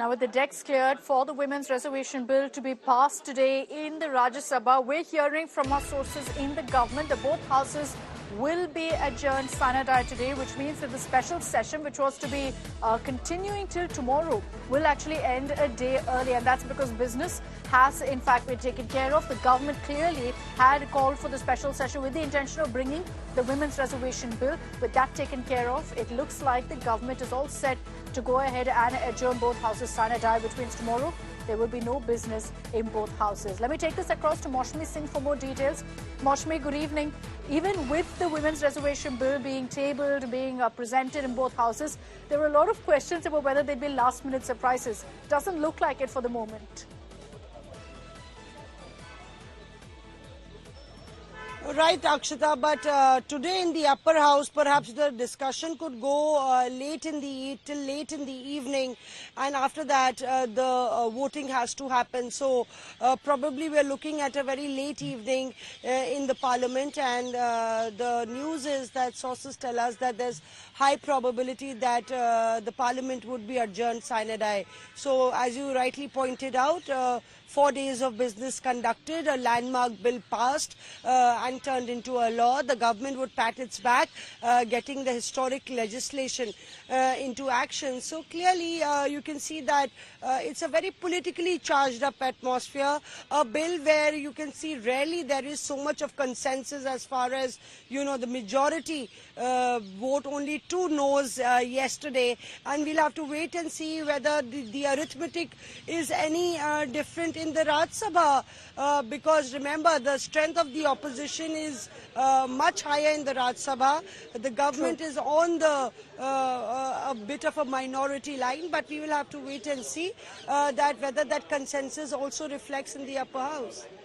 Now, with the decks cleared for the Women's Reservation Bill to be passed today in the Rajya Sabha, we're hearing from our sources in the government that both houses will be adjourned sine die today, which means that the special session, which was to be continuing till tomorrow, will actually end a day early. And that's because business has, in fact, been taken care of. The government clearly had called for the special session with the intention of bringing the Women's Reservation Bill. With that taken care of, it looks like the government is all set to go ahead and adjourn both houses sine die, which means tomorrow there will be no business in both houses. Let me take this across to Maushmi Singh for more details. Maushmi, good evening. Even with the Women's Reservation Bill being tabled, being presented in both houses, there were a lot of questions about whether they'd be last-minute surprises. Doesn't look like it for the moment. Right, Akshita, but today in the upper house, perhaps the discussion could go till late in the evening, and after that the voting has to happen. So probably we're looking at a very late evening in the parliament, and the news is that sources tell us that there's high probability that the parliament would be adjourned sine die. So as you rightly pointed out, 4 days of business conducted, a landmark bill passed and turned into a law. The government would pat its back, getting the historic legislation into action. So clearly you can see that it's a very politically charged up atmosphere, a bill where you can see rarely there is so much of consensus as far as, you know, the majority vote only 2 no's yesterday, and we'll have to wait and see whether the arithmetic is any different in the Rajya Sabha, because remember, the strength of the opposition is much higher in the Rajya Sabha. The government is on the a bit of a minority line, but we will have to wait and see that whether that consensus also reflects in the upper house.